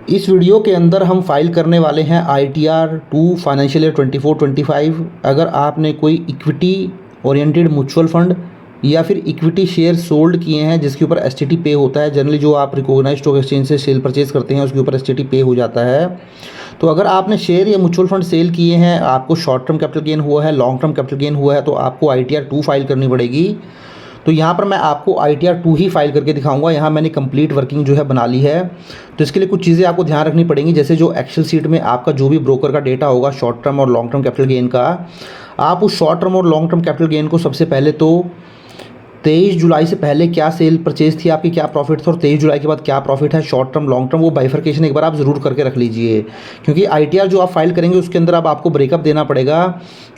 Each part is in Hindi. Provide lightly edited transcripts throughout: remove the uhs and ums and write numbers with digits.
इस वीडियो के अंदर हम फाइल करने वाले हैं ITR-2 फाइनेंशियल ईयर 24-25। अगर आपने कोई इक्विटी ओरिएंटेड म्यूचुअल फंड या फिर इक्विटी शेयर सोल्ड किए हैं जिसके ऊपर STT पे होता है, जनरली जो आप रिकॉग्नाइज्ड स्टॉक एक्सचेंज से सेल परचेज करते हैं उसके ऊपर STT पे हो जाता है। तो अगर आपने शेयर या म्यूचुअल फंड सेल किए हैं, आपको शॉर्ट टर्म कैपिटल गेन हुआ है, लॉन्ग टर्म कैपिटल गेन हुआ है, तो आपको ITR-2 फाइल करनी पड़ेगी। तो यहाँ पर मैं आपको ITR-2 ही फाइल करके दिखाऊंगा। यहाँ मैंने कंप्लीट वर्किंग जो है बना ली है। तो इसके लिए कुछ चीज़ें आपको ध्यान रखनी पड़ेंगी, जैसे जो एक्सेल सीट में आपका जो भी ब्रोकर का डेटा होगा शॉर्ट टर्म और लॉन्ग टर्म कैपिटल गेन का, आप उस शॉर्ट टर्म और लॉन्ग टर्म कैपिटल गेन को सबसे पहले तो 23 जुलाई से पहले क्या सेल परचेज थी आपकी, क्या प्रॉफिट था, और 23 जुलाई के बाद क्या प्रॉफिट है, शॉर्ट टर्म लॉन्ग टर्म, वो बाइफर्केशन एक बार आप ज़रूर करके रख लीजिए। क्योंकि ITR जो आप फाइल करेंगे उसके अंदर अब आपको ब्रेकअप देना पड़ेगा।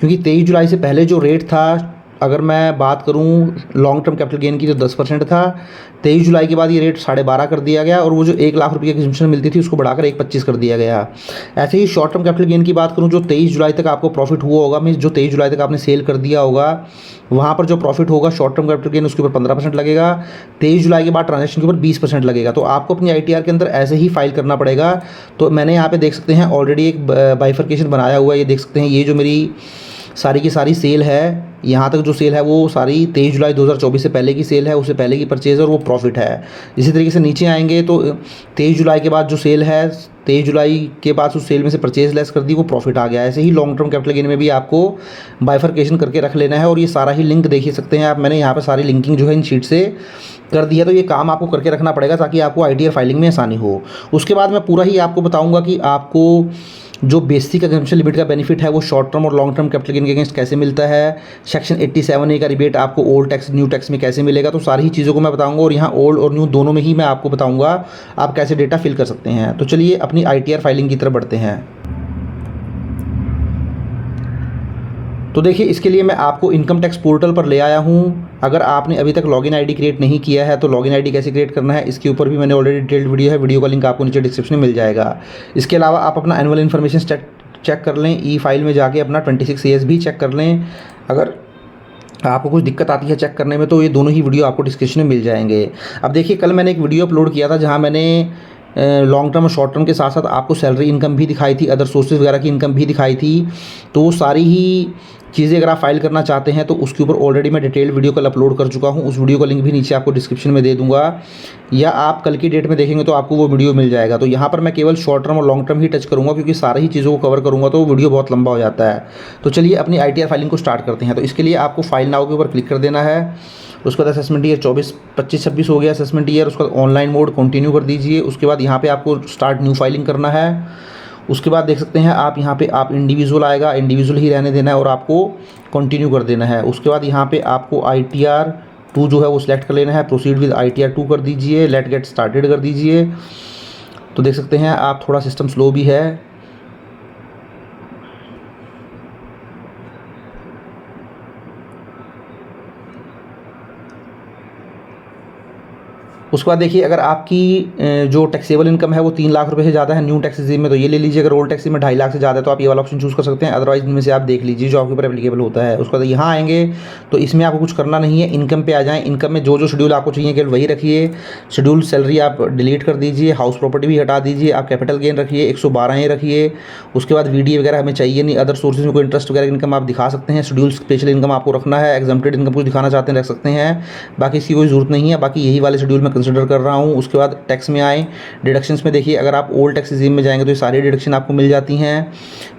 क्योंकि 23 जुलाई से पहले जो रेट था, अगर मैं बात करूं लॉन्ग टर्म कैपिटल गेन की, तो 10% था। 23 जुलाई के बाद ये रेट 12.5 कर दिया गया, और वो जो 1 लाख रुपये की एग्जम्पशन मिलती थी उसको बढ़ाकर 1.25 कर दिया गया। ऐसे ही शॉर्ट टर्म कैपिटल गेन की बात करूं, जो 23 जुलाई तक आपको प्रॉफिट हुआ होगा, मीन्स जो 23 जुलाई तक आपने सेल कर दिया होगा, वहाँ पर जो प्रॉफिट होगा शॉर्ट टर्म कैपिटल गेन उसके ऊपर 15% लगेगा। 23 जुलाई के बाद ट्रांजेक्शन के ऊपर 20% लगेगा। तो आपको अपनी ITR के अंदर ऐसे ही फाइल करना पड़ेगा। तो मैंने यहाँ पे देख सकते हैं ऑलरेडी एक बाइफर्केशन बनाया हुआ है। ये देख सकते हैं, ये जो मेरी सारी की सारी सेल है, यहाँ तक जो सेल है वो सारी 23 जुलाई 2024 से पहले की सेल है, उससे पहले की परचेज, और वो प्रॉफिट है। इसी तरीके से नीचे आएंगे तो 23 जुलाई के बाद जो सेल है, 23 जुलाई के बाद उस सेल में से परचेज लेस कर दी, वो प्रॉफिट आ गया। ऐसे ही लॉन्ग टर्म कैपिटल गेन में भी आपको बाइफर्केशन करके रख लेना है। और ये सारा ही लिंक देख सकते हैं आप, मैंने यहाँ पर सारी लिंकिंग जो है इन शीट से कर दी है। तो ये काम आपको करके रखना पड़ेगा ताकि आपको ITR फाइलिंग में आसानी हो। उसके बाद मैं पूरा ही आपको बताऊँगा कि आपको जो बेसिक एग्जम्पशन लिमिट का बेनिफिट है वो शॉर्ट टर्म और लॉन्ग टर्म कैपिटल गेन के अगेंस्ट कैसे मिलता है, सेक्शन 87A का रिबेट आपको ओल्ड टैक्स न्यू टैक्स में कैसे मिलेगा। तो सारी ही चीज़ों को मैं बताऊंगा, और यहाँ ओल्ड और न्यू दोनों में ही मैं आपको बताऊंगा आप कैसे डेटा फिल कर सकते हैं। तो चलिए अपनी ITR फाइलिंग की तरफ बढ़ते हैं। तो देखिए, इसके लिए मैं आपको इनकम टैक्स पोर्टल पर ले आया हूँ। अगर आपने अभी तक लॉगिन ID क्रिएट नहीं किया है तो लॉगिन ID कैसे क्रिएट करना है इसके ऊपर भी मैंने ऑलरेडी डिटेल्ड वीडियो है। वीडियो का लिंक आपको नीचे डिस्क्रिप्शन में मिल जाएगा। इसके अलावा आप अपना एनुअल इन्फॉर्मेशन चेक कर लें, ई फाइल में जाके अपना 26 AS भी चेक कर लें। अगर आपको कुछ दिक्कत आती है चेक करने में तो ये दोनों ही वीडियो आपको डिस्क्रिप्शन में मिल जाएंगे। अब देखिए, कल मैंने एक वीडियो अपलोड किया था जहाँ मैंने लॉन्ग टर्म और शॉर्ट टर्म के साथ साथ आपको सैलरी इनकम भी दिखाई थी, अदर सोर्सेज वगैरह की इनकम भी दिखाई थी। तो वो सारी ही चीज़ें अगर आप फाइल करना चाहते हैं तो उसके ऊपर ऑलरेडी मैं डिटेल्ड वीडियो कल अपलोड कर चुका हूँ। उस वीडियो का लिंक भी नीचे आपको डिस्क्रिप्शन में दे दूंगा, या आप कल की डेट में देखेंगे तो आपको वो वीडियो मिल जाएगा। तो यहाँ पर मैं केवल शॉर्ट टर्म और लॉन्ग टर्म ही टच करूँगा, क्योंकि सारी ही चीज़ों को कवर करूँगा तो वीडियो बहुत लंबा हो जाता है। तो चलिए अपनी ITR फाइलिंग को स्टार्ट करते हैं। तो इसके लिए आपको फाइल नाउ के ऊपर क्लिक कर देना है। उसके बाद असेसमेंट ईयर 24-25-26 हो गया असेसमेंट ईयर। उसके बाद ऑनलाइन मोड कंटिन्यू कर दीजिए। उसके बाद यहाँ पे आपको स्टार्ट न्यू फाइलिंग करना है। उसके बाद देख सकते हैं आप यहाँ पे आप इंडिविजुअल आएगा, इंडिविजुअल ही रहने देना है और आपको कंटिन्यू कर देना है। उसके बाद यहाँ पे आपको ITR-2 जो है वो सिलेक्ट कर लेना है। प्रोसीड विद ITR-2 कर दीजिए, लेट गेट स्टार्टेड कर दीजिए। तो देख सकते हैं आप, थोड़ा सिस्टम स्लो भी है। उसके बाद देखिए, अगर आपकी जो टैक्सेबल इनकम है वो 3 लाख रुपए से ज़्यादा है न्यू टैक्स रिजीम में तो ये ले लीजिए। अगर ओल्ड टैक्स में 2.5 लाख से ज़्यादा है तो आप ये वाला ऑप्शन चूज़ कर सकते हैं। अदरवाइज इनमें से आप देख लीजिए जो आपके ऊपर एप्लीकेबल होता है। उसके बाद यहाँ आएंगे तो इसमें आपको कुछ करना नहीं है। इनकम पे आ जाएँ। इनकम में जो जो शेड्यूल आपको चाहिए केवल वही रखिए। शेड्यूल सैलरी आप डिलीट कर दीजिए, हाउस प्रॉपर्टी भी हटा दीजिए, आप कैपिटल गेन रखिए 112 रखिए। उसके बाद VDA वगैरह हमें चाहिए नहीं। अदर सोर्सेज में कोई इंटरेस्ट वगैरह इनकम आप दिखा सकते हैं। शेड्यूल स्पेशल इनकम आपको रखना है। एग्जम्प्टेड इनकम कुछ दिखाना चाहते हैं रख सकते हैं, बाकी इसकी कोई ज़रूरत नहीं है। बाकी यही वाले शेड्यूल मैं कंसिडर कर रहा हूँ। उसके बाद टैक्स में आए, डिडक्शंस में देखिए, अगर आप ओल्ड टैक्स रिजीम में जाएंगे तो ये सारी डिडक्शन आपको मिल जाती हैं,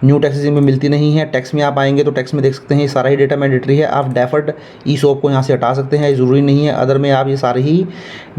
न्यू टैक्स रिजीम में मिलती नहीं है। टैक्स में आप आएंगे तो टैक्स में देख सकते हैं ये सारा ही डेटा मैंडेटरी है। आप डेफर्ड ESOP को यहाँ से हटा सकते हैं, ज़रूरी नहीं है। अदर में आप ये सारे ही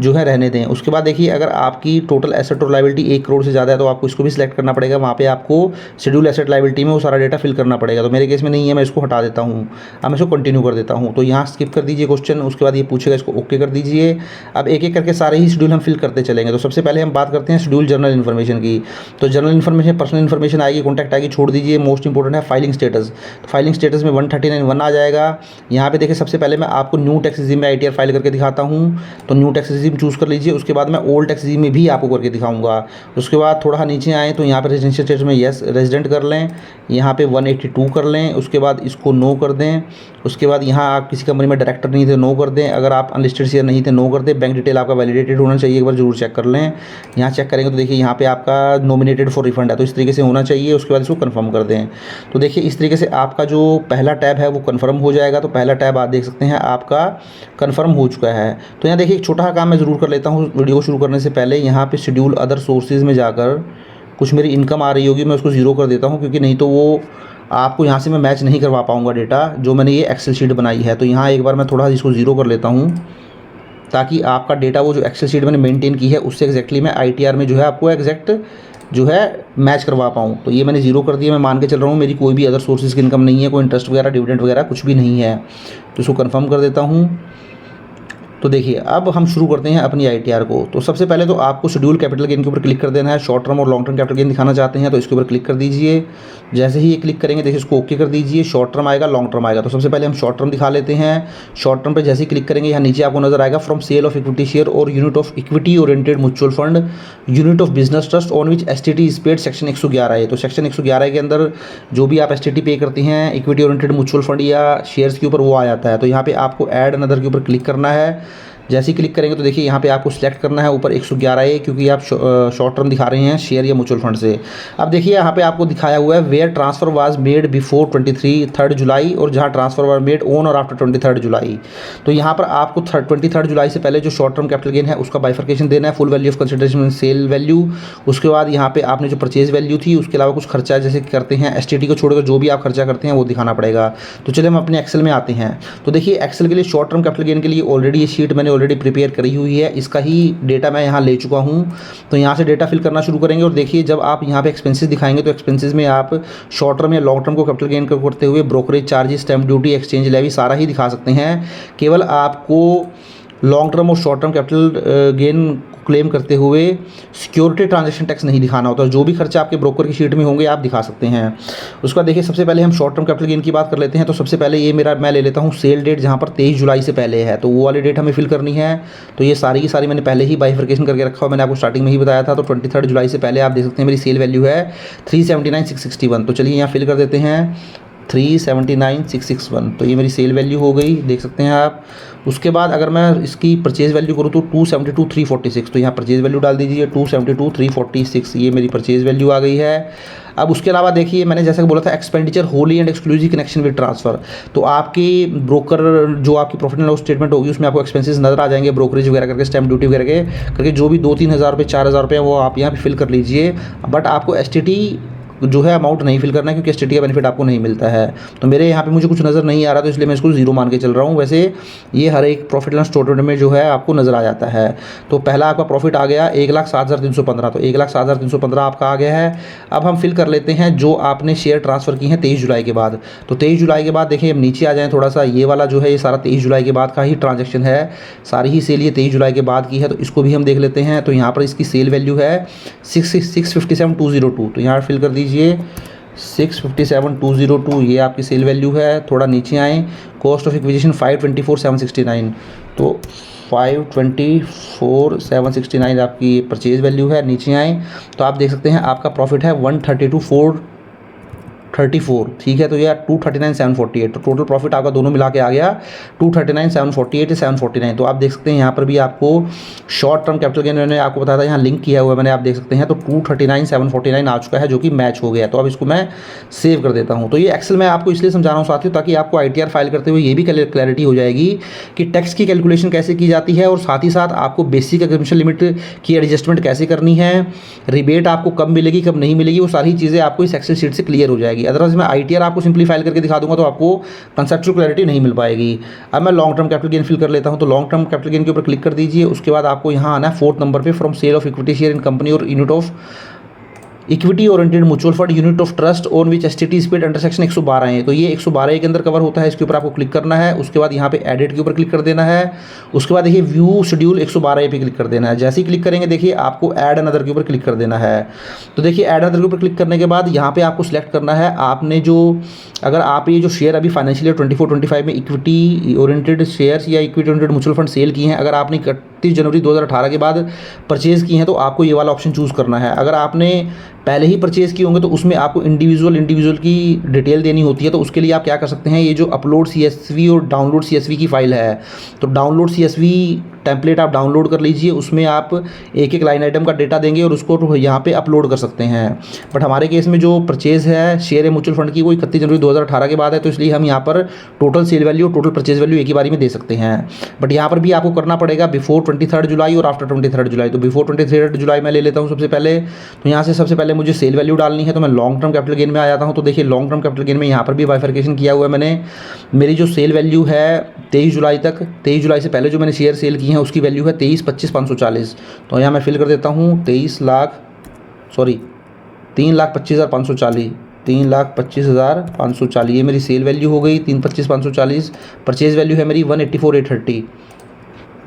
जो है रहने दें। उसके बाद देखिए, अगर आपकी टोटल एसेट और लायबिलिटी 1 करोड़ से ज़्यादा है तो आपको इसको भी सिलेक्ट करना पड़ेगा। वहाँ पे आपको शेड्यूल एसेट लायबिलिटी में वो सारा डेटा फिल करना पड़ेगा। तो मेरे केस में नहीं है, मैं इसको हटा देता हूँ। अब मैं इसको कंटिन्यू कर देता हूँ। तो यहाँ स्किप कर दीजिए क्वेश्चन। उसके बाद ये पूछेगा, इसको ओके कर दीजिए। अब एक एक करके सारे ही शेड्यूल हम फिल करते चलेंगे। तो सबसे पहले हम बात करते हैं शेड्यूल जनरल इन्फॉर्मेशन की। तो जनरल इन्फॉर्मेशन, पर्सनल इन्फॉर्मेशन आएगी, कॉन्टैक्ट आएगी, छोड़ दीजिए। मोस्ट इंपॉर्टेंट है फाइलिंग स्टेटस। तो फाइलिंग स्टेटस में 139(1) आ जाएगा। यहाँ पे देखिए, सबसे पहले मैं आपको न्यू टैक्स रिजीम में ITR फाइल करके दिखाता हूँ। तो न्यू टैक्स रिजीम चूज़ कर लीजिए। उसके बाद मैं ओल्ड टैक्स रिजीम में भी आपको करके दिखाऊंगा। उसके बाद थोड़ा नीचे आएँ तो यहाँ पर रेजिडेंशियल स्टेटस में येस रेजिडेंट कर लें, यहाँ पे 182 कर लें। उसके बाद इसको नो कर दें। उसके बाद यहाँ आप किसी कंपनी में डायरेक्टर नहीं थे, नो कर दें। अगर आप अनलिस्टेड शेयर नहीं थे, नो कर दें। बैंक डिटेल आपका वैलिडेटेड होना चाहिए, एक बार जरूर चेक कर लें। यहाँ चेक करेंगे तो देखिए यहाँ पे आपका नॉमिनेटेड फॉर रिफंड है, तो इस तरीके से होना चाहिए। उसके बाद इसको कंफर्म कर दें। तो देखिए इस तरीके से आपका जो पहला टैब है वो कंफर्म हो जाएगा। तो पहला टैब आप देख सकते हैं आपका कंफर्म हो चुका है। तो यहाँ देखिए एक छोटा सा काम मैं ज़रूर कर लेता हूँ वीडियो को शुरू करने से पहले। यहाँ पे शेड्यूल अदर सोर्सेज में जाकर कुछ मेरी इनकम आ रही होगी, मैं उसको ज़ीरो कर देता हूँ, क्योंकि नहीं तो वो आपको यहाँ से मैं मैच नहीं करवा पाऊँगा डेटा जो मैंने ये एक्सेल शीट बनाई है। तो यहाँ एक बार मैं थोड़ा इसको ज़ीरो कर लेता हूँ, ताकि आपका डेटा वो जो एक्सेल शीट मैंने मेंटेन की है उससे एग्जैक्टली मैं ITR में जो है आपको एग्जैक्ट जो है मैच करवा पाऊँ। तो ये मैंने ज़ीरो कर दिया। मैं मान के चल रहा हूँ मेरी कोई भी अदर सोर्सेज की इनकम नहीं है, कोई इंटरेस्ट वगैरह डिविडेंड वगैरह कुछ भी नहीं है। तो इसको कंफर्म कर देता हूँ। तो देखिए अब हम शुरू करते हैं अपनी ITR को। तो सबसे पहले तो आपको शेड्यूल कैपिटल गेन के ऊपर क्लिक कर देना है। शॉर्ट टर्म और लॉन्ग टर्म कैपिटल गेन दिखाना चाहते हैं तो इसके ऊपर क्लिक कर दीजिए। जैसे ही ये क्लिक करेंगे देखिए इसको ओके कर दीजिए। शॉर्ट टर्म आएगा, लॉन्ग टर्म आएगा। तो सबसे पहले हम शॉर्ट टर्म दिखा लेते हैं। शॉर्ट टर्म पर जैसे ही क्लिक करेंगे यहाँ नीचे आपको नजर आएगा from sale of equity share और unit of equity oriented mutual fund unit of business trust on which STT is paid section 111 है। तो सेक्शन 111 के अंदर जो भी आप STT पे करते हैं इक्विटी ओरिएंटेड म्यूचुअल फंड या शेयर्स के ऊपर वो आ जाता है। तो यहाँ पे आपको ऐड अनदर के ऊपर क्लिक करना है। जैसे ही क्लिक करेंगे तो देखिए यहाँ पे आपको सिलेक्ट करना है ऊपर 111 है, क्योंकि आप शॉर्ट टर्म दिखा रहे हैं शेयर या म्यूचुअल फंड से। अब देखिए यहाँ पे आपको दिखाया हुआ है where transfer was made before 3 July और जहाँ ट्रांसफर वाज मेड ऑन और आफ्टर 23 जुलाई। तो यहाँ पर आपको 23 जुलाई से पहले जो शॉर्ट टर्म कैपिटल गेन है उसका बाइफर्केशन देना है। Full value of consideration sale value, उसके बाद यहाँ पे आपने जो परचेज वैल्यू थी उसके अलावा कुछ खर्चा जैसे करते हैं STT को छोड़कर जो भी आप खर्चा करते हैं वो दिखाना पड़ेगा। तो चलिए हम अपने एक्सेल में आते हैं। तो देखिए एक्सेल के लिए शॉर्ट टर्म कैपिटल गेन के लिए ऑलरेडी ये शीट मैंने ऑलरेडी प्रिपेयर करी हुई है, इसका ही डेटा मैं यहाँ ले चुका हूँ। तो यहाँ से डेटा फिल करना शुरू करेंगे और देखिए जब आप यहाँ पे एक्सपेंसेस दिखाएंगे तो एक्सपेंसेस में आप शॉर्ट टर्म या लॉन्ग टर्म को कैपिटल गेन करते हुए brokerage charges, stamp duty, exchange levy सारा ही दिखा सकते हैं। केवल आपको लॉन्ग टर्म और short term capital gain claim करते हुए सिक्योरिटी ट्रांजैक्शन टैक्स नहीं दिखाना होता। जो भी खर्चा आपके ब्रोकर की शीट में होंगे आप दिखा सकते हैं। उसके बाद देखिए सबसे पहले हम शॉर्ट टर्म कैपिटल गेन की बात कर लेते हैं। तो सबसे पहले ये मैं ले लेता हूँ सेल डेट, जहाँ पर 23 जुलाई से पहले है, तो वो वाली डेट हमें फिल करनी है। तो ये सारी की सारी मैंने पहले ही बाइफर्केशन करके रखा हुआ, मैंने आपको स्टार्टिंग में ही बताया था। तो 23 जुलाई से पहले आप देख सकते हैं मेरी सेल वैल्यू है 379,661। तो चलिए यहाँ फिल कर देते हैं 379,661। तो ये मेरी सेल वैल्यू हो गई, देख सकते हैं आप। उसके बाद अगर मैं इसकी परचेज़ वैल्यू करूँ तो 272,346। तो यहाँ परचेज़ वैल्यू डाल दीजिए 272,346, ये मेरी परचेज़ वैल्यू आ गई है। अब उसके अलावा देखिए मैंने जैसा बोला था expenditure Holi and exclusive connection with transfer. तो आपकी ब्रोकर जो आपकी प्रॉफिट एंड लॉस स्टेटमेंट होगी उसमें आपको एक्सपेंसेस नजर आ जाएंगे, ब्रोकरेज वगैरह करके, स्टैम्प ड्यूटी वगैरह करके जो भी 2-3 हज़ार रुपये 4,000 रुपये वो आप यहाँ पे फिल कर लीजिए। बट आपको STT जो है अमाउंट नहीं फिल करना है, क्योंकि STT का बेनिफिट आपको नहीं मिलता है। तो मेरे यहाँ पे मुझे कुछ नज़र नहीं आ रहा, तो इसलिए मैं इसको जीरो मान के चल रहा हूँ। वैसे ये हर एक प्रॉफिट एंड लॉस स्टेटमेंट में जो है आपको नज़र आ जाता है। तो पहला आपका प्रॉफिट आ गया 1,07,315। तो 1,07,315 आपका आ गया है। अब हम फिल कर लेते हैं जो आपने शेयर ट्रांसफ़र की हैं 23 जुलाई के बाद। तो 23 जुलाई के बाद देखिए हम नीचे आ जाएँ थोड़ा सा, ये वाला जो है ये सारा 23 जुलाई के बाद का ही ट्रांजेक्शन है, सारी ही सेल ये 23 जुलाई के बाद की है। तो इसको भी हम देख लेते हैं। तो यहाँ पर इसकी सेल वैल्यू है 657,202। तो यहाँ फिल कर दीजिए 657,202, ये आपकी सेल वैल्यू है। थोड़ा नीचे आएँ, कॉस्ट ऑफ एक्विजिशन 524,769। तो 524,769 आपकी परचेज वैल्यू है। नीचे आएँ तो आप देख सकते हैं आपका प्रॉफिट है 132,434, ठीक है। तो ये 239,748। तो टोटल प्रॉफिट आपका दोनों मिला के आ गया 239,748 749। तो आप देख सकते हैं यहाँ पर भी आपको शॉर्ट टर्म कैपिटल गेन मैंने आपको बताया था, यहाँ लिंक किया हुआ है मैंने, आप देख सकते हैं। तो 239,749 आ चुका है जो कि मैच हो गया। तो अब इसको मैं सेव कर देता हूँ। तो ये एक्सेल मैं आपको इसलिए समझा रहा हूँ साथियों, ताकि आपको ITR फाइल करते हुए ये भी क्लैरिटी हो जाएगी कि टैक्स की कैलकुलेशन कैसे की जाती है, और साथ ही साथ आपको बेसिक एग्जम्पशन लिमिट की एडजस्टमेंट कैसे करनी है, रिबेट आपको कब मिलेगी कब नहीं मिलेगी, वो सारी चीज़ें आपको इस एक्सेल शीट से क्लियर हो जाएगी। अदरवाइज मैं ITR आपको सिंपली फाइल करके दिखा दूंगा तो आपको कंसेप्चुअल क्लैरिटी नहीं मिल पाएगी। अब मैं long term capital gain fill कर लेता हूं। तो लॉन्ग टर्म कैपिटल गेन के ऊपर क्लिक कर दीजिए। उसके बाद आपको यहां आना है 4th नंबर पे, from sale of equity share in company और unit of equity oriented mutual fund unit of trust on which STT is paid under section 112 है। तो ये 112 के अंदर कवर होता है, इसके ऊपर आपको क्लिक करना है। उसके बाद यहाँ पे एडिट के ऊपर क्लिक कर देना है। उसके बाद देखिए व्यू शेड्यूल 112 पे क्लिक कर देना है। जैसे ही क्लिक करेंगे देखिए आपको ऐड अनदर के ऊपर क्लिक कर देना है। तो देखिए ऐड अनदर के ऊपर क्लिक करने के बाद यहाँ पे आपको सिलेक्ट करना है आपने जो, अगर आप ये जो शेयर अभी फाइनेंशियल ईयर 24-25 में इक्विटी ओरिएंटेड शेयर्स या equity oriented mutual fund sell किए हैं, अगर आपने 31 जनवरी 2018 के बाद परचेज़ की हैं तो आपको ये वाला ऑप्शन चूज़ करना है। अगर आपने पहले ही परचेज़ किए होंगे तो उसमें आपको इंडिविजुअल की डिटेल देनी होती है। तो उसके लिए आप क्या कर सकते हैं, ये जो अपलोड CSV और डाउनलोड CSV की फ़ाइल है, तो डाउनलोड CSV टेम्पलेट आप डाउनलोड कर लीजिए, उसमें आप एक एक लाइन आइटम का डेटा देंगे और उसको यहाँ पे अपलोड कर सकते हैं। बट हमारे केस में जो परचेज़ है शेयर या म्यूचुअल फंड की वो 31 जनवरी 2018 के बाद है, तो इसलिए हम यहाँ पर टोटल सेल वैल्यू और टोटल परचेज वैल्यू एक ही बारी में दे सकते हैं। बट यहाँ पर भी आपको करना पड़ेगा बिफोर 23 जुलाई और आफ्टर 23 जुलाई। तो बिफोर 23 जुलाई मैं ले लेता हूँ सबसे पहले। तो यहाँ से सबसे पहले मुझे सेल वैल्यू डालनी है, तो मैं लॉन्ग टर्म कैपिटल गेन में आ जाता हूँ। तो देखिए लॉन्ग टर्म कैपिटल गेन में यहाँ पर भी बाइफरकेशन किया हुआ है मैंने। मेरी जो सेल वैल्यू है 23 जुलाई तक, 23 जुलाई से पहले जो मैंने शेयर सेल किए हैं उसकी वैल्यू है 23,25,540। तो यहाँ मैं फिल कर देता हूँ 3,25,540, 3,25,540 ये मेरी सेल वैल्यू हो गई 3,25,540। परचेज वैल्यू है मेरी 184,830,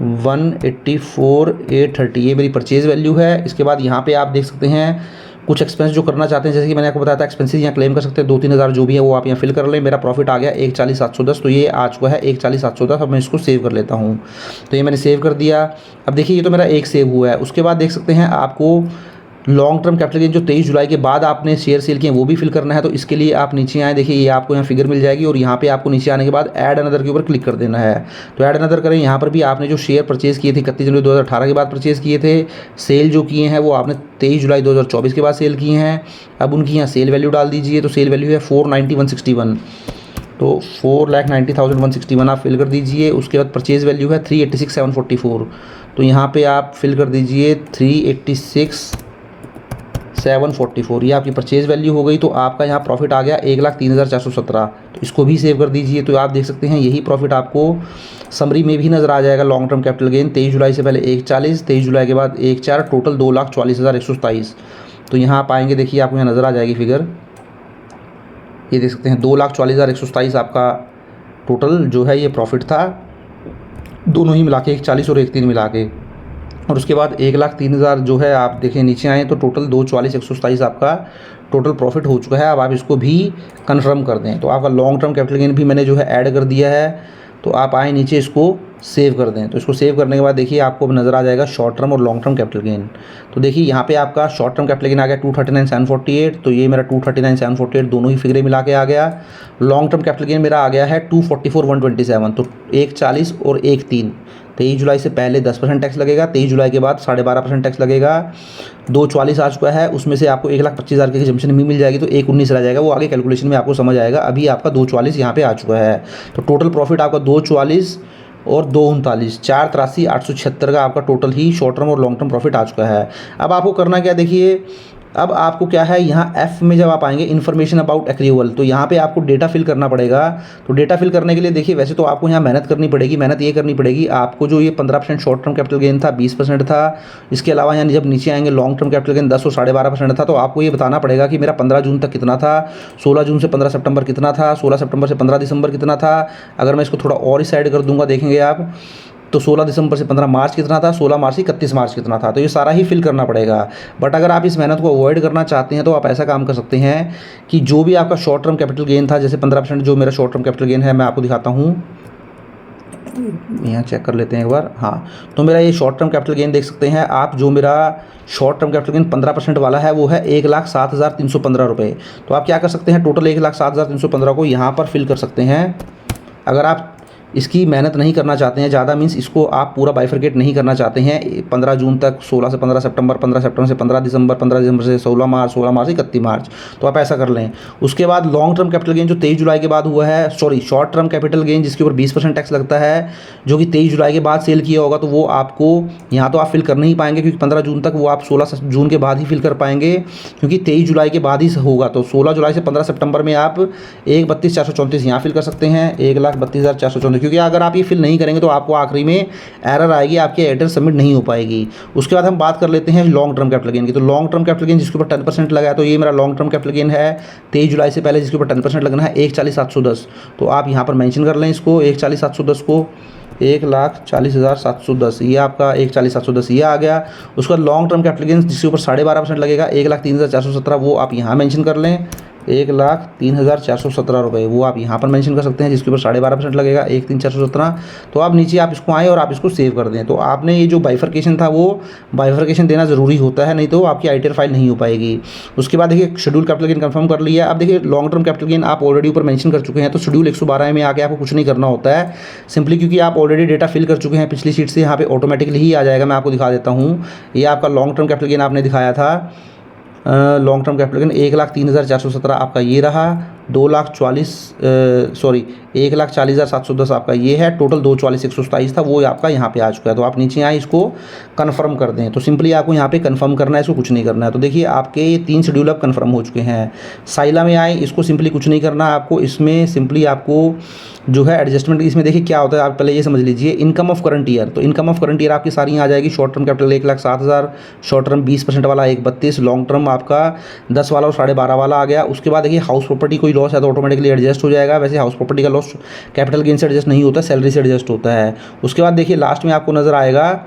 184,830 ये मेरी परचेज वैल्यू है। इसके बाद यहाँ पे आप देख सकते हैं कुछ एक्सपेंस जो करना चाहते हैं, जैसे कि मैंने आपको बताया था एक्सपेंसेस यहाँ क्लेम कर सकते हैं 2-3 हज़ार जो भी है वो आप यहाँ फिल कर लें। मेरा प्रॉफिट आ गया 140,710, तो ये आ चुका है 140,710। अब मैं इसको सेव कर लेता हूँ। तो ये मैंने सेव कर दिया। अब देखिए ये तो मेरा एक सेव हुआ है। उसके बाद देख सकते हैं आपको लॉन्ग टर्म कैपिटल गेन जो 23 जुलाई के बाद आपने शेयर सेल किए वो भी फिल करना है। तो इसके लिए आप नीचे आए, देखिए ये आपको यहाँ फिगर मिल जाएगी और यहाँ पे आपको नीचे आने के बाद ऐड अनदर के ऊपर क्लिक कर देना है। तो ऐड अनदर करें, यहाँ पर भी आपने जो शेयर परचेज़ किए थे 31 जनवरी 2018 के बाद परचेज़ किए थे, सेल जो किए हैं वो आपने 23 जुलाई 2024 के बाद सेल किए हैं। अब उनकी यहाँ सेल वैल्यू डाल दीजिए। तो सेल वैल्यू है 490,161, तो 4,90,161 आप फिल कर दीजिए। उसके बाद परचेज़ वैल्यू है 386,744, तो यहाँ पे आप फिल कर दीजिए 386,744, ये आपकी परचेज़ वैल्यू हो गई। तो आपका यहाँ प्रॉफिट आ गया 1,03,417, तो इसको भी सेव कर दीजिए। तो आप देख सकते हैं यही प्रॉफिट आपको समरी में भी नज़र आ जाएगा। लॉन्ग टर्म कैपिटल गेन 23 जुलाई से पहले 140, 23 जुलाई के बाद 14, टोटल 2,44,127। तो यहाँ आप आएँगे, देखिए आपको यहाँ नज़र आ जाएगी फिगर, ये देख सकते हैं 2,44,127 आपका टोटल जो है ये प्रॉफिट था, दोनों ही मिला के 140 और 13 मिला के। और उसके बाद 1,03,000 जो है आप देखें नीचे आए तो टोटल 2,44,127 आपका टोटल प्रॉफिट हो चुका है। अब आप इसको भी कंफर्म कर दें। तो आपका लॉन्ग टर्म कैपिटल गेन भी मैंने जो है ऐड कर दिया है। तो आप आए नीचे इसको सेव कर दें। तो इसको सेव करने के बाद देखिए आपको अब नज़र आ जाएगा शॉर्ट टर्म और लॉन्ग टर्म कैपिटल गेन। तो देखिए यहाँ पे आपका शॉर्ट टर्म कैपिटल गेन आ गया 239,748, तो ये मेरा 239,748 दोनों ही फिगरे मिला के आ गया। लॉन्ग टर्म कैपिटल गेन मेरा आ गया है 244,127, तो 140 और 13। 23 जुलाई से पहले 10% टैक्स लगेगा, 23 जुलाई के बाद 12.5% टैक्स लगेगा। 240 आ चुका है, उसमें से आपको 1,25,000 की एग्जम्पशन भी मिल जाएगी, तो 119 रह जाएगा। वो आगे कैलकुलेशन में आपको समझ आएगा। अभी आपका 240 यहाँ पे आ चुका है। तो टोटल प्रॉफिट आपका 240 और 239, 483,876 का आपका टोटल ही शॉर्ट टर्म और लॉन्ग टर्म प्रॉफिट आ चुका है। अब आपको करना क्या, देखिए अब आपको क्या है, यहाँ एफ में जब आप आएंगे इन्फॉर्मेशन अबाउट एक्रूवल, तो यहाँ पे आपको डेटा फिल करना पड़ेगा। तो डेटा फिल करने के लिए देखिए वैसे तो आपको यहाँ मेहनत करनी पड़ेगी। मेहनत ये करनी पड़ेगी आपको, जो ये 15% शॉर्ट टर्म कैपिटल गेन था 20% था। इसके अलावा यहाँ जब नीचे आएंगे लॉन्ग टर्म कैपिटल गेन 10 और 12.5% था। तो आपको ये बताना पड़ेगा कि मेरा 15 जून तक कितना था, 16 जून से 15 सितंबर कितना था, 16 सितंबर से 15 दिसंबर कितना था। अगर मैं इसको थोड़ा और ही साइड कर दूंगा देखेंगे आप, तो 16 दिसंबर से 15 मार्च कितना था, 16 मार्च से 31 मार्च कितना था। तो ये सारा ही फिल करना पड़ेगा। बट अगर आप इस मेहनत को अवॉइड करना चाहते हैं तो आप ऐसा काम कर सकते हैं कि जो भी आपका शॉर्ट टर्म कैपिटल गेन था, जैसे 15% जो मेरा शॉर्ट टर्म कैपिटल गेन है, मैं आपको दिखाता हूँ, यहाँ चेक कर लेते हैं एक बार। हाँ, तो मेरा ये शॉर्ट टर्म कैपिटल गेन देख सकते हैं आप, जो मेरा शॉर्ट टर्म कैपिटल गेन 15% वाला है वो है 1,07,315 रुपये। तो आप क्या कर सकते हैं, टोटल 1,07,315 को यहाँ पर फिल कर सकते हैं। अगर आप इसकी मेहनत नहीं करना चाहते हैं ज़्यादा, मीन्स इसको आप पूरा बाइफरकेट नहीं करना चाहते हैं 15 जून तक, 16 से 15 सितंबर, 15 सितंबर से 15 दिसंबर, 15 दिसंबर से 16 मार्च, 16 मार्च से 31 मार्च, तो आप ऐसा कर लें। उसके बाद लॉन्ग टर्म कैपिटल गेन जो 23 जुलाई के बाद हुआ है, sorry short term capital gain जिसके ऊपर 20% टैक्स लगता है, जो कि 23 जुलाई के बाद सेल किया होगा, तो वो आपको यहाँ तो आप फिल कर नहीं पाएंगे क्योंकि 15 जून तक, वो आप 16 जून के बाद ही फिल कर पाएंगे क्योंकि 23 जुलाई के बाद ही होगा। तो 16 जुलाई से 15 सितंबर में आप 1,32,434 यहाँ फिल कर सकते हैं, 1,32,434, क्योंकि अगर आप ये फिल नहीं करेंगे तो आपको आखिरी में एरर आएगी, आपकी एयरटेल सबमिट नहीं हो पाएगी। उसके बाद हम बात कर लेते हैं लॉन्ग टर्म कैपिटल गेन की। तो लॉन्ग टर्म कैपिटल गेन जिसके ऊपर 10% लगा है, तो ये मेरा लॉन्ग टर्म कैपिटल गेन है 23 जुलाई से पहले जिसके ऊपर 10% लगना है 1,40,710। तो आप यहाँ पर मेंशन कर लें इसको 1,40,710 को, 1,40,710, ये आपका 1,40,710 ये आ गया। उसका लॉन्ग टर्म कैपिटल गेन जिसके ऊपर 12.5% लगेगा 1,03,417, वो आप यहाँ मेंशन कर लें 1,03,417 वो आप यहाँ पर मेंशन कर सकते हैं, जिसके ऊपर 12.5% लगेगा 1,03,417। तो आप नीचे आप इसको आएँ और आप इसको सेव कर दें। तो आपने ये जो बाइफर्केशन था वो बाइफर्केशन देना ज़रूरी होता है, नहीं तो आपकी आईटीआर फाइल नहीं हो पाएगी। उसके बाद देखिए शेड्यूल कैपिटल गेन कंफर्म कर लिया। अब देखिए लॉन्ग टर्म कैपिटल गेन आप ऑलरेडी ऊपर मेंशन कर चुके हैं, तो शेड्यूल 112 में आके आपको कुछ नहीं करना होता है, सिंपली क्योंकि आप ऑलरेडी डेटा फिल कर चुके हैं पिछली शीट से, यहाँ पे ऑटोमेटिकली ही आ जाएगा। मैं आपको दिखा देता हूँ, ये आपका लॉन्ग टर्म कैपिटल गेन आपने दिखाया था, लॉन्ग टर्म कैपिटल गेन 1,03,417 आपका ये रहा, 1,40,710 आपका ये है, टोटल 2,44,127 था, वो आपका यहाँ पे आ चुका है। तो आप नीचे आए इसको कन्फर्म कर दें। तो सिंपली आपको यहाँ पे कन्फर्म करना है, इसको कुछ नहीं करना है। तो देखिए आपके ये 3 शेड्यूल अब कन्फर्म हो चुके हैं। साइला में आए, इसको सिंपली कुछ नहीं करना आपको, इसमें सिंपली आपको जो है एडजस्टमेंट, इसमें देखिए क्या होता है आप पहले ये समझ लीजिए। इनकम ऑफ करंट ईयर, तो इनकम ऑफ करंट ईयर आपकी सारी आ जाएगी। Short term capital 1,07,000, short term 20% वाला 1,32, लॉन्ग टर्म आपका 10 वाला और 12.5 वाला आ गया। उसके बाद देखिए हाउस प्रॉपर्टी कोई लॉस है तो ऑटोमेटिकली एडजस्ट हो जाएगा। वैसे हाउस प्रॉपर्टी का लॉस कैपिटल गेन से एडजस्ट नहीं होता, सैलरी से एडजस्ट होता है। उसके बाद देखिए लास्ट में आपको नजर आएगा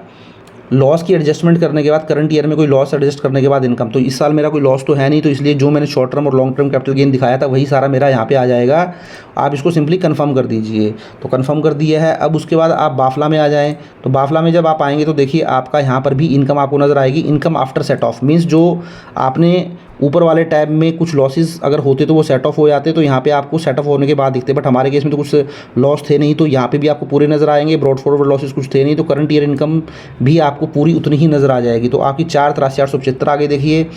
लॉस की एडजस्टमेंट करने के बाद, करंट ईयर में कोई लॉस एडजस्ट करने के बाद इनकम। तो इस साल मेरा कोई लॉस तो है नहीं, तो इसलिए जो मैंने शॉर्ट टर्म और लॉन्ग टर्म कैपिटल गेन दिखाया था वही सारा मेरा यहाँ पे आ जाएगा। आप इसको सिंपली कंफर्म कर दीजिए। तो कंफर्म कर दिया है। अब उसके बाद आप बाफला में आ जाएं। तो बाफला में जब आप आएंगे तो देखिए आपका यहाँ पर भी इनकम आपको नजर आएगी। Income after set of means जो आपने ऊपर वाले टैब में कुछ लॉसेस अगर होते तो वो सेट ऑफ हो जाते, तो यहाँ पे आपको सेट ऑफ होने के बाद दिखते, बट हमारे केस में तो कुछ लॉस थे नहीं, तो यहाँ पे भी आपको पूरे नज़र आएंगे। ब्रॉड फॉरवर्ड लॉसेस कुछ थे नहीं, तो करंट ईयर इनकम भी आपको पूरी उतनी ही नज़र आ जाएगी। तो आपकी 4,83,875 आगे देखिए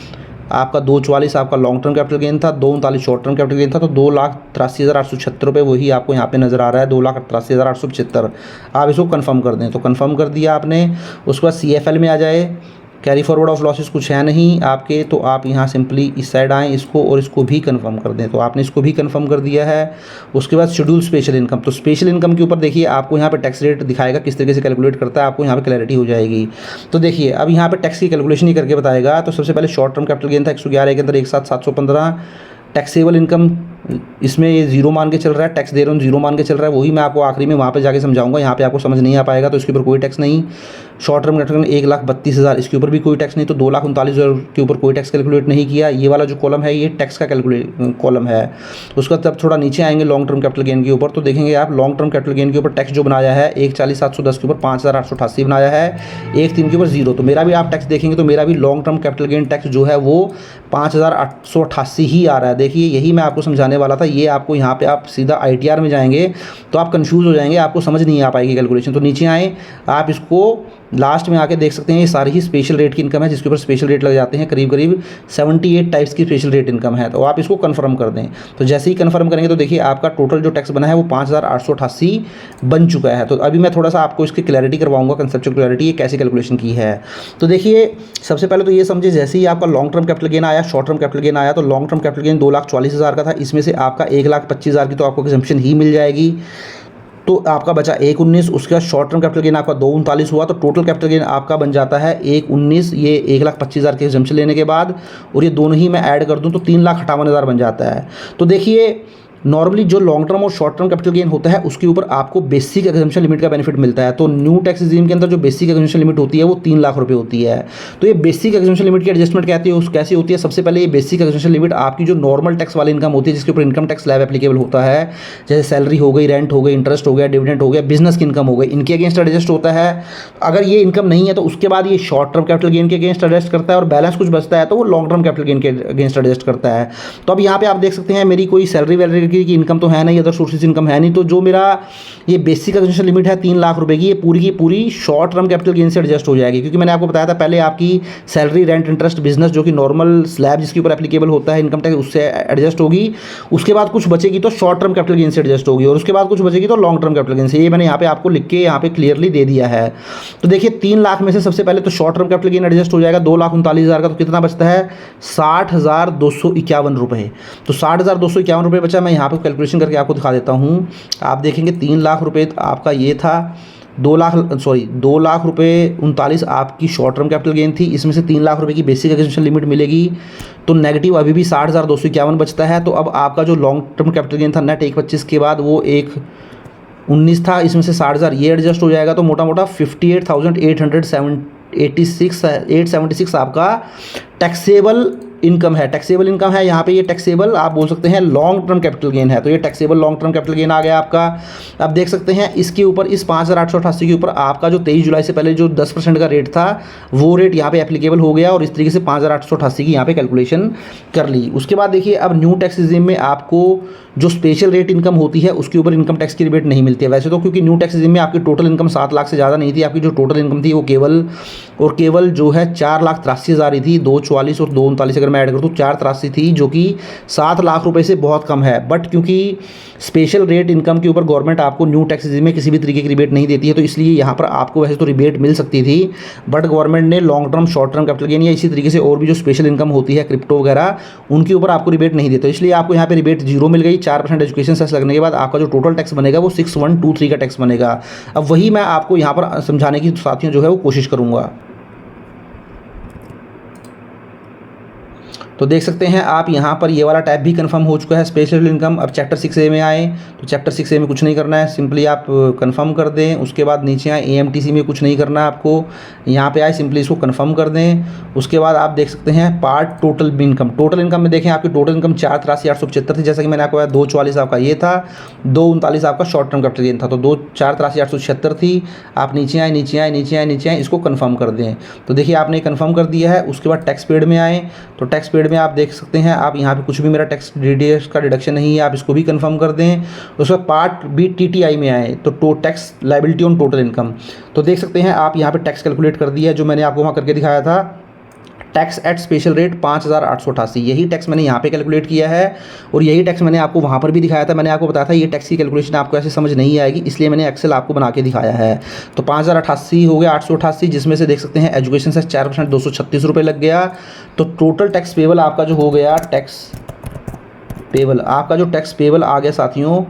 आपका 2,44 आपका लॉन्ग टर्म कैपिटल गेन था, 2,39 शॉर्ट टर्म कैपिटल गेन था, तो 2,83,876 वही आपको यहाँ पे नज़र आ रहा है, 2,88,875। आप इसको कंफर्म कर दें। तो कंफर्म कर दिया आपने। उसके बाद CFL में आ जाए। कैरी फॉरवर्ड ऑफ लॉसेस कुछ है नहीं आपके, तो आप यहाँ सिंपली इस साइड आएँ, इसको और इसको भी कंफर्म कर दें। तो आपने इसको भी कंफर्म कर दिया है। उसके बाद शेड्यूल स्पेशल इनकम, तो स्पेशल इनकम के ऊपर देखिए आपको यहाँ पे टैक्स रेट दिखाएगा, किस तरीके से कैलकुलेट करता है, आपको यहाँ पे क्लैरिटी हो जाएगी। तो देखिए अब यहाँ पे टैक्स की कैलकुलेशन ही करके बताएगा। तो सबसे पहले शॉर्ट टर्म कैपिटल गेन था 111 के अंदर 1,715। टैक्सेबल इनकम इसमें ये जीरो मान के चल रहा है, टैक्स दे रहा हूँ जीरो मान के चल रहा है, वही मैं आपको आखिरी में वहाँ पे जाके समझाऊंगा, यहाँ पे आपको समझ नहीं आ पाएगा, तो इसके ऊपर कोई टैक्स नहीं। शॉर्ट टर्म कैपिटल 1,32,000, इसके ऊपर भी कोई टैक्स नहीं, तो 2,39,000 के ऊपर कोई टैक्स कैलकुलेट नहीं किया। ये वाला जो कॉलम है ये टैक्स का कैलकुलेट कॉलम है। उसका तब थोड़ा नीचे आएंगे लॉन्ग टर्म कैपिटल गेन के ऊपर, तो देखेंगे आप लॉन्ग टर्म कैपिटल गेन के ऊपर टैक्स जो बनाया है 1,40,710 के ऊपर 5,888 बनाया है, 1,3 के ऊपर 0। तो मेरा भी आप टैक्स देखेंगे तो मेरा भी long term capital gain tax जो है वो 5,888 ही आ रहा है। देखिए यही मैं आपको समझाने वाला था। ये आपको यहाँ पे आप सीधा ITR में जाएंगे तो आप कंफ्यूज हो जाएंगे, आपको समझ नहीं आ पाएगी कैलकुलेशन। तो नीचे आए, आप इसको लास्ट में आके देख सकते हैं, ये सारी ही स्पेशल रेट की इनकम है, जिसके ऊपर स्पेशल रेट लग जाते हैं। करीब करीब 78 टाइप्स की स्पेशल रेट इनकम है। तो आप इसको कंफर्म कर दें। तो जैसे ही कंफर्म करेंगे तो देखिए आपका टोटल जो टैक्स बना है वो 5,888 बन चुका है। तो अभी मैं थोड़ा सा आपको इसकी क्लैरिटी करवाऊंगा, कंसेप्चुअल क्लैरिटी, ये कैसे कैलकुलेशन की है। तो देखिए सबसे पहले तो ये समझे, जैसे ही आपका लॉन्ग टर्म कैपिटल गेन आया, शॉर्ट टर्म कैपिटल गेन आया, तो लॉन्ग टर्म कैपिटल गेन 2,40,000 का था, इसमें से आपका 1,25,000 की तो आपको एग्जम्पशन ही मिल जाएगी, तो आपका बचा 1,19। उसके बाद शॉर्ट टर्म कैपिटल गेन आपका 2,39 हुआ, तो टोटल कैपिटल गेन आपका बन जाता है 1,19, ये 1,25,000 के एग्जम्पशन लेने के बाद, और ये दोनों ही मैं ऐड कर दूं तो 3,58,000 बन जाता है। तो देखिए नॉर्मली जो लॉन्ग टर्म और शॉर्ट टर्म कैपिटल गेन होता है उसके ऊपर आपको बेसिक एग्जम्पशन लिमिट का बेनिफिट मिलता है। तो न्यू टैक्स रिजीम के अंदर जो बेसिक एग्जम्पशन लिमिट होती है वो 3 लाख रुपए होती है। तो ये बेसिक एग्जम्पशन लिमिट की एडजस्टमेंट कहते हैं, कैसी होती है। सबसे पहले ये बेसिक एग्जम्पशन लिमिट आपकी जो नॉर्मल टैक्स वाली इनकम होती है, जिसके ऊपर इनकम टैक्स स्लैब एप्लीकेबल होता है, जैसे सैलरी हो गई, रेंट हो गई, इंटरेस्ट हो गया, डिविडेंड हो गया, बिजनेस की इनकम हो गई, इनके अगेंस्ट एडजस्ट होता है। अगर ये इनकम नहीं है तो उसके बाद ये शॉर्ट टर्म कैपिटल गेन के अगेंस्ट एडजस्ट करता है, और बैलेंस कुछ बचता है तो वो लॉन्ग टर्म कैपिटल गेन के अगेंस्ट एडजस्ट करता है। तो अब यहाँ पे आप देख सकते हैं मेरी कोई सैलरी वैलरी की इनकम तो है नहीं, अदर सोर्सेज इनकम है नहीं, तो जो मेरा ये बेसिक एग्जम्पशन लिमिट है 3 लाख रुपए की, ये पूरी की पूरी शॉर्ट टर्म कैपिटल गेन से एडजस्ट हो जाएगी। क्योंकि मैंने आपको बताया था पहले, आपकी सैलरी, रेंट, इंटरेस्ट, बिजनेस जो कि नॉर्मल स्लैब जिसके ऊपर एप्लीकेबल होता है इनकम टैक्स, उससे एडजस्ट होगी। उसके बाद कुछ बचेगी तो शॉर्ट टर्म कैपिटल गेन से एडजस्ट होगी, और उसके बाद कुछ बचेगी तो लॉन्ग टर्म कैपिटल गेन से। ये मैंने यहाँ पे आपको लिख के यहाँ पे क्लियरली दे दिया है। तो देखिए 3 लाख में से सबसे पहले तो short term capital gain adjust हो जाएगा 2,39,000 का, तो कितना बचता है 60,251 रुपये। तो 60,251 रुपये बचा। मैं यहाँ पे कैलकुलेशन करके आपको दिखा देता हूँ। आप देखेंगे 3 लाख रुपए आपका ये था, 2 लाख रुपए 39 आपकी शॉर्ट टर्म कैपिटल गेन थी, इसमें से 3 लाख रुपए की बेसिक एग्जम्पशन लिमिट मिलेगी, तो नेगेटिव अभी भी 60,251 बचता है। तो अब आपका जो लॉन्ग टर्म कैपिटल गेन था नेट 1,25 के बाद वो 1,19 था, इसमें से 60,000 ये एडजस्ट हो जाएगा, तो मोटा मोटा 58,876 आपका टैक्सेबल इनकम है, टैक्सेबल इनकम है, यहाँ पे ये टैक्सेबल आप बोल सकते हैं लॉन्ग टर्म कैपिटल गेन है, तो ये taxable long term capital gain आ गया आपका। अब देख सकते हैं इसके ऊपर इस 5,888 के ऊपर आपका जो 23 जुलाई से पहले जो 10% का रेट था वो रेट यहाँ पे एप्लीकेबल हो गया और इस तरीके से 5,888 की यहाँ पे कैलकुलेशन कर ली। उसके बाद देखिए अब न्यू टैक्स रिजीम में आपको जो स्पेशल रेट इनकम होती है उसके ऊपर इनकम टैक्स की रिबेट नहीं मिलती है वैसे तो, क्योंकि न्यू टैक्स रिजीम में आपकी टोटल इनकम 7 लाख से ज़्यादा नहीं थी, आपकी जो टोटल इनकम थी वो केवल जो है 4,83,000 ही थी। 2,44 और 2,39 अगर मैं ऐड कर दूँ 4,83 थी, जो कि 7 लाख रुपए से बहुत कम है। बट क्योंकि स्पेशल रेट इनकम के ऊपर गवर्नमेंट आपको न्यू टैक्स रिजीम में किसी भी तरीके की रिबेट नहीं देती है, तो इसलिए यहाँ पर आपको वैसे तो रिबेट मिल सकती थी, बट गवर्नमेंट ने long term short term capital gain या इसी तरीके से और भी जो स्पेशल इनकम होती है क्रिप्टो वगैरह उनके ऊपर आपको रिबेट नहीं देता, इसलिए आपको यहाँ पे रिबेट 0 मिल गई। 4% एजुकेशन सेस लगने के बाद आपका जो टोटल टैक्स बनेगा वो 6123 का टैक्स बनेगा। अब वही मैं आपको यहाँ पर समझाने की साथियों जो है वो कोशिश करूँगा। तो देख सकते हैं आप यहाँ पर ये वाला टैब भी कंफर्म हो चुका है स्पेशल इनकम। अब चैप्टर 6A में आए तो चैप्टर 6A में कुछ नहीं करना है, सिंपली आप कंफर्म कर दें। उसके बाद नीचे आए AMTC में कुछ नहीं करना है आपको, यहाँ पे आए सिंपली इसको कंफर्म कर दें। उसके बाद आप देख सकते हैं part total income. Total income में देखें आपकी टोटल इनकम 4,83,875 थी, जैसा कि मैंने आपको बताया 2,44 आपका ये था, 2,39 आपका शॉर्ट टर्म कैपिटल गेन था, तो 4,83,876 थी। आप नीचे आए इसको कंफर्म कर दें। तो देखिए आपने कंफर्म कर दिया है। उसके बाद टैक्स पेड में आए तो टैक्स पेड में आप देख सकते हैं आप यहाँ पे कुछ भी मेरा टैक्स DDS का डिडक्शन नहीं है, आप इसको भी कंफर्म कर दें। उसके बाद पार्ट B TTI में आए तो tax liability on total income, तो देख सकते हैं आप यहाँ पे टैक्स कैलकुलेट कर दिया है जो मैंने आपको वहाँ करके दिखाया था। टैक्स एट स्पेशल रेट 5,888, यही टैक्स मैंने यहाँ पे कैलकुलेट किया है और यही टैक्स मैंने आपको वहाँ पर भी दिखाया था। मैंने आपको बताया था ये टैक्स की कैलकुलेशन आपको ऐसे समझ नहीं आएगी, इसलिए मैंने एक्सेल आपको बना के दिखाया है। तो 5,088 हो गया 888, जिसमें से देख सकते हैं एजुकेशन से 4% 236 रुपये लग गया। तो टोटल टैक्स पेबल आपका जो हो गया टैक्स पेबल आ गया साथियों,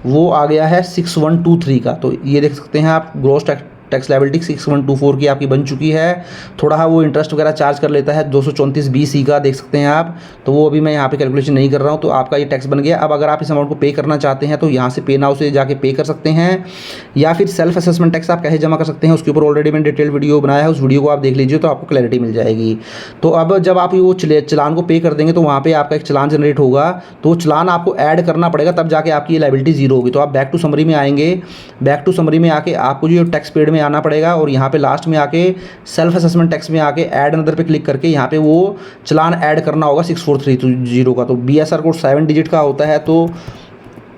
वो आ गया है 6123 का। तो ये देख सकते हैं आप ग्रॉस टैक्स लायबिलिटी 6124 की आपकी बन चुकी है। थोड़ा हाँ वो इंटरेस्ट वगैरह चार्ज कर लेता है 234B का, देख सकते हैं आप, तो वो अभी मैं यहाँ पे कैलकुलेशन नहीं कर रहा हूँ। तो आपका ये टैक्स बन गया। अब अगर आप इस अमाउंट को पे करना चाहते हैं तो यहाँ से पे नाउ से जाके पे कर सकते हैं, या फिर सेल्फ असेसमेंट टैक्स आप कैसे जमा कर सकते हैं उसके ऊपर ऑलरेडी मैंने डिटेल वीडियो बनाया है, उस वीडियो को आप देख लीजिए तो आपको क्लैरिटी मिल जाएगी। तो अब जब आप वो चलान को पे कर देंगे तो वहाँ पर आपका एक चलान जनरेट होगा, तो वो चलान आपको ऐड करना पड़ेगा, तब जाके आपकी ये लायबिलिटी 0 होगी। तो आप बैक टू समरी में आएंगे, बैक टू समरी में आके आपको जो टैक्स पेड में आना पड़ेगा और यहाँ पे लास्ट में आके सेल्फ असेसमेंट टैक्स में आके ऐड अनदर पे क्लिक करके यहाँ पे वो चलान ऐड करना होगा 6430 का। तो BSR कोड 7 डिजिट का होता है, तो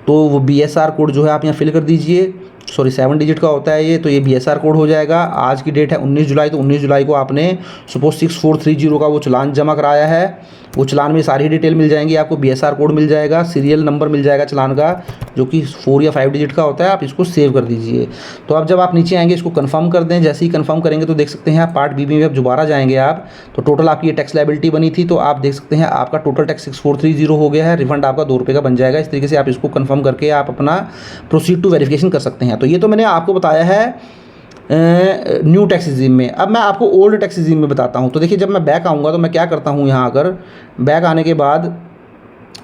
वो BSR कोड जो है आप यहाँ फिल कर दीजिए। 7 डिजिट का होता है ये, तो ये BSR कोड हो जाएगा। आज की डेट है 19 जुलाई, तो 19 जुलाई को आपने सपोज 6430 का वो चलान जमा कराया है। वो चलान में सारी डिटेल मिल जाएंगी आपको, BSR कोड मिल जाएगा, सीरियल नंबर मिल जाएगा चलान का जो कि 4 या 5 डिजिट का होता है। आप इसको सेव कर दीजिए। तो अब जब आप नीचे आएंगे इसको कंफर्म कर दें। जैसे ही कंफर्म करेंगे तो देख सकते हैं आप पार्ट B में अब दोबारा जाएंगे आप, तो टोटल आपकी ये टैक्स लायबिलिटी बनी थी, तो आप देख सकते हैं आपका टोटल टैक्स 6430 हो गया है। रिफंड आपका 2 रुपये का बन जाएगा। इस तरीके से आप इसको कंफर्म करके आप अपना प्रोसीड टू वेरिफिकेशन कर सकते हैं। तो ये तो मैंने आपको बताया है न्यू टैक्स रिजीम में। अब मैं आपको ओल्ड टैक्स रिजीम में बताता हूँ। तो देखिए जब मैं बैक आऊँगा तो मैं क्या करता हूँ, यहाँ अगर बैक आने के बाद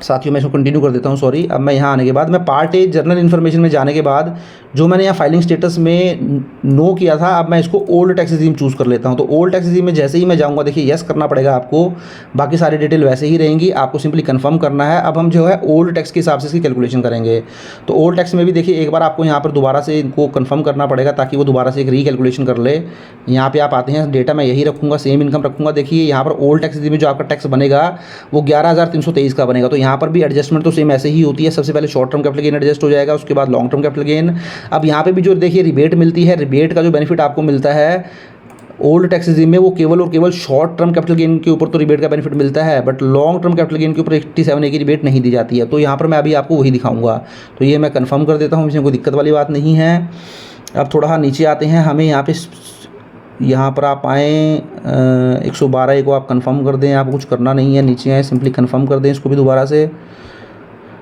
साथियों मैं इसको कंटिन्यू कर देता हूँ, सॉरी। अब मैं यहाँ आने के बाद मैं पार्ट A जर्नल इन्फॉर्मेशन में जाने के बाद जो मैंने यहाँ फाइलिंग स्टेटस में नो किया था, अब मैं इसको ओल्ड टैक्स रिजीम चूज़ कर लेता हूँ। तो ओल्ड टैक्स रिजीम में जैसे ही मैं जाऊँगा, देखिए यस करना पड़ेगा आपको, बाकी सारी डिटेल वैसे ही रहेंगी, आपको सिंपली कंफर्म करना है। अब हम जो है ओल्ड टैक्स के हिसाब से इसकी कैलकुलेशन करेंगे। तो ओल्ड टैक्स में भी देखिए एक बार आपको यहाँ पर दोबारा से इनको कंफर्म करना पड़ेगा ताकि वो दोबारा से एक रीकैलकुलेशन कर ले। यहाँ पर आप आते हैं, डेटा मैं यही रखूँगा, सेम इनकम रखूँगा। देखिए यहाँ पर ओल्ड टैक्स रिजीम में जो आपका टैक्स बनेगा वो 11,323 का बनेगा। तो यहाँ पर भी एडजस्टमेंट तो सेम ऐसे ही होती है। सबसे पहले short term capital gain adjust हो जाएगा, उसके बाद लॉन्ग टर्म कैपिटल गेन। अब यहाँ पे भी जो देखिए रिबेट मिलती है, रिबेट का जो बेनिफिट आपको मिलता है ओल्ड टैक्स रिजीम में वो केवल और केवल शॉर्ट टर्म कैपिटल गेन के ऊपर तो रिबेट का बेनिफिट मिलता है, but long term capital gain के ऊपर 87A की रिबेट नहीं दी जाती है। तो यहाँ पर मैं अभी आपको वही दिखाऊंगा। तो ये मैं कंफर्म कर देता हूँ, इसमें कोई दिक्कत वाली बात नहीं है। अब थोड़ा नीचे आते हैं, हमें यहाँ पर आप आएँ 112A को आप कंफर्म कर दें, आपको कुछ करना नहीं है। नीचे आए सिंपली कंफर्म कर दें इसको भी दोबारा से।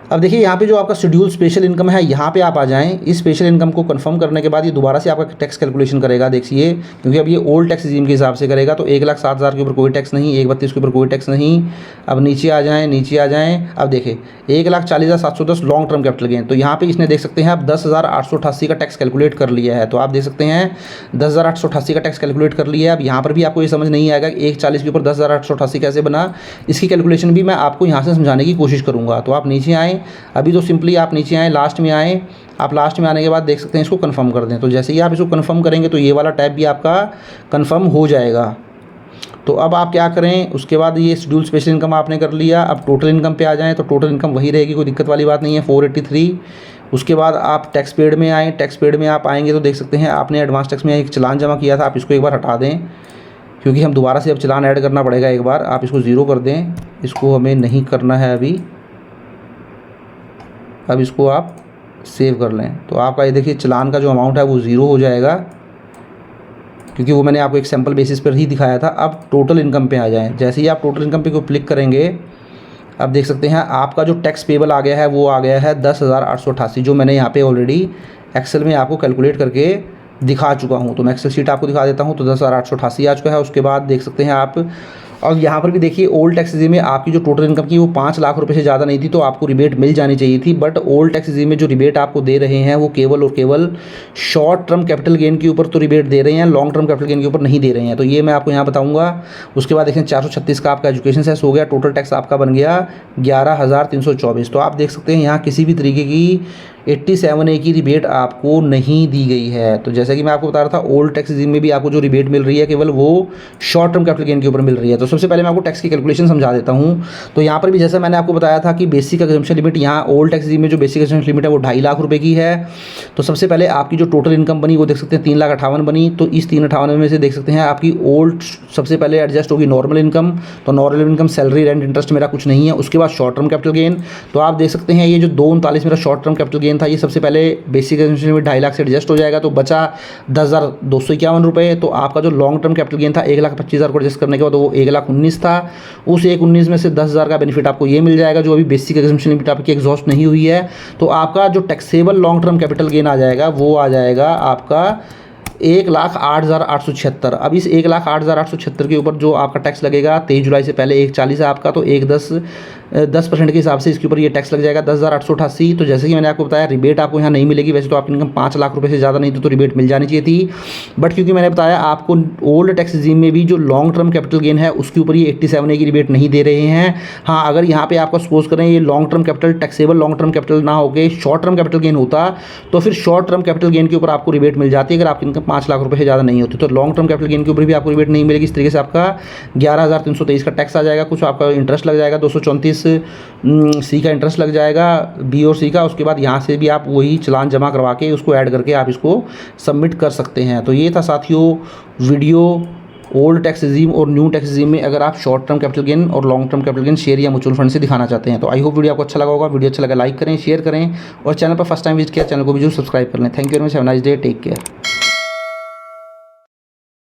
अब देखिए यहाँ पे जो आपका शेड्यूल स्पेशल इनकम है, यहाँ पे आप आ जाएँ। इस स्पेशल इनकम को कंफर्म करने के बाद ये दोबारा से आपका टैक्स कैलकुलेशन करेगा, देखिए, क्योंकि अब ये ओल्ड टैक्स रिजीम के हिसाब से करेगा। तो 1,07,000 के ऊपर कोई टैक्स नहीं, 1,32 के ऊपर कोई टैक्स नहीं। अब नीचे आ जाएँ, नीचे आ जाएँ। अब देखिए 1,40,710 लॉन्ग टर्म कैपिटल गेन, तो यहाँ पे इसने देख सकते हैं आप 10,888 का टैक्स कैलकुलेट कर लिया है। तो आप देख सकते हैं 10,888 का टैक्स कैलकुलेट कर लिया है। अब यहाँ पर भी आपको ये समझ नहीं आएगा कि 1,40 के ऊपर 10,888 कैसे बना, इसकी कैलकुलेशन भी मैं आपको यहाँ से समझाने की कोशिश करूँगा। तो आप नीचे आएँ, अभी तो सिंपली आप नीचे आएँ, लास्ट में आएँ। आप लास्ट में आने के बाद देख सकते हैं इसको कंफर्म कर दें। तो जैसे ही आप इसको कंफर्म करेंगे तो ये वाला टैब भी आपका कंफर्म हो जाएगा। तो अब आप क्या करें, उसके बाद ये शेड्यूल स्पेशल इनकम आपने कर लिया। अब टोटल इनकम पे आ जाएँ, तो टोटल इनकम वही रहेगी, कोई दिक्कत वाली बात नहीं है, 483। उसके बाद आप टैक्स पेड में आएँ। टैक्स पेड में आप आएँगे तो देख सकते हैं आपने एडवांस टैक्स में एक चालान जमा किया था, आप इसको एक बार हटा दें, क्योंकि हम दोबारा से अब चालान ऐड करना पड़ेगा एक बार। आप इसको ज़ीरो कर दें, इसको हमें नहीं करना है अभी। अब इसको आप सेव कर लें, तो आपका ये देखिए चालान का जो अमाउंट है वो ज़ीरो हो जाएगा, क्योंकि वो मैंने आपको एक सैम्पल बेसिस पर ही दिखाया था। अब टोटल इनकम पे आ जाएं। जैसे ही आप टोटल इनकम पे को क्लिक करेंगे, अब देख सकते हैं आपका जो टैक्स पेबल आ गया है वो आ गया है 10,888, जो मैंने यहाँ पे ऑलरेडी एक्सेल में आपको कैलकुलेट करके दिखा चुका हूँ। तो मैं एक्सेल शीट आपको दिखा देता हूँ। तो 10,888 आ चुका है। उसके बाद देख सकते हैं आप, और यहाँ पर भी देखिए ओल्ड टैक्स रिजीम में आपकी जो टोटल इनकम की वो 5 लाख रुपए से ज़्यादा नहीं थी, तो आपको रिबेट मिल जानी चाहिए थी। बट ओल्ड टैक्स रिजीम में जो रिबेट आपको दे रहे हैं वो केवल और केवल शॉर्ट टर्म कैपिटल गेन के ऊपर तो रिबेट दे रहे हैं, लॉन्ग टर्म कैपिटल गेन के ऊपर नहीं दे रहे हैं। तो ये मैं आपको यहाँ बताऊँगा। उसके बाद देखें 436 का आपका एजुकेशन सेस हो गया, टोटल टैक्स आपका बन गया 11,324। तो आप देख सकते हैं यहाँ किसी भी तरीके की 87A की रिबेट आपको नहीं दी गई है। तो जैसा कि मैं आपको बता रहा था, ओल्ड टैक्स रिजीम में भी आपको जो रिबेट मिल रही है केवल वो शॉर्ट टर्म कैपिटल गेन के ऊपर मिल रही है। तो सबसे पहले मैं आपको टैक्स की कैलकुलेशन समझा देता हूँ। तो यहाँ पर भी जैसा मैंने आपको बताया था कि बेसिक एग्जम्पशन लिमिट, यहाँ ओल्ड टैक्स रिजीम में जो बेसिक एग्जम्पशन लिमिट है वो 2.5 लाख रुपये की है। तो सबसे पहले आपकी जो टोटल इनकम बनी वो देख सकते हैं 3,58,000 बनी। तो इस 3,58,000 में से देख सकते हैं आपकी ओल्ड सबसे पहले एडजस्ट होगी नॉर्मल इनकम। तो normal income salary, rent, interest मेरा कुछ नहीं है। उसके बाद शॉर्ट टर्म कैपिटल गेन, तो आप देख सकते हैं ये जो 239 मेरा शॉर्ट टर्म कैपिटल गेन था, ये सबसे पहले बेसिक एग्जम्पशन में 2.5 लाख से एडजस्ट हो जाएगा, तो बचा 10,251 रुपये। तो आपका जो लॉन्ग टर्म कैपिटल गेन था 1,25,000 को एडजस्ट करने के बाद वो 1,19,000 था। उस 1,19,000 में से 10,000 का बेनिफिट आपको ये मिल जाएगा, जो अभी बेसिक एग्जम्पशन लिमिट आपकी एग्जॉस्ट नहीं हुई है। तो आपका जो taxable long term capital gain आ जाएगा वो आ जाएगा आपका 1,08,876। अब इस 1,08,876 के ऊपर जो आपका टैक्स लगेगा 23 जुलाई से पहले 1,40 है आपका, तो 10% के हिसाब से इसके ऊपर ये टैक्स लग जाएगा 10,888। तो जैसे कि मैंने आपको बताया रिबेट आपको यहाँ नहीं मिलेगी। वैसे तो आपकी इनकम 5 लाख रुपए से ज़्यादा नहीं थी तो रिबेट मिल जानी चाहिए थी, बट क्योंकि मैंने बताया आपको ओल्ड टैक्स रिजीम में भी जो लॉन्ग टर्म कैपिटल गेन है उसके ऊपर ये 87A की रिबेट नहीं दे रहे हैं। हाँ, अगर यहाँ पे आपका सपोज करें ये long term capital taxable long term capital ना होकर शॉर्ट टर्म कैपिटल गेन होता, तो फिर शॉर्ट टर्म कैपिटल गेन के ऊपर आपको रिबेट मिल जाती है अगर आपकी इनकम 5 लाख रुपए से ज़्यादा नहीं होती। तो लॉन्ग टर्म कैपिटल गेन के ऊपर भी आपको रिबेट नहीं मिलेगी। इस तरीके से आपका 11,323 का टैक्स आ जाएगा। कुछ आपका इंटरेस्ट लग जाएगा, 234C का इंटरेस्ट लग जाएगा, बी और सी का। उसके बाद यहाँ से भी आप वही चालान जमा करवा के उसको ऐड करके आप इसको सबमिट कर सकते हैं। तो ये था साथियों वीडियो ओल्ड टैक्स रिजीम और न्यू टैक्स रिजीम में अगर आप शॉर्ट टर्म कैपिटल गेन और long term capital gain share या म्यूचुअल फंड से दिखाना चाहते हैं। तो आई होप वीडियो आपको अच्छा लगा होगा। वीडियो अच्छा लगा लाइक करें, शेयर करें, और चैनल पर फर्स्ट टाइम विजिट किया चैनल को भी जरूर सब्सक्राइब कर लें। Thank you very much, have a nice day, take care.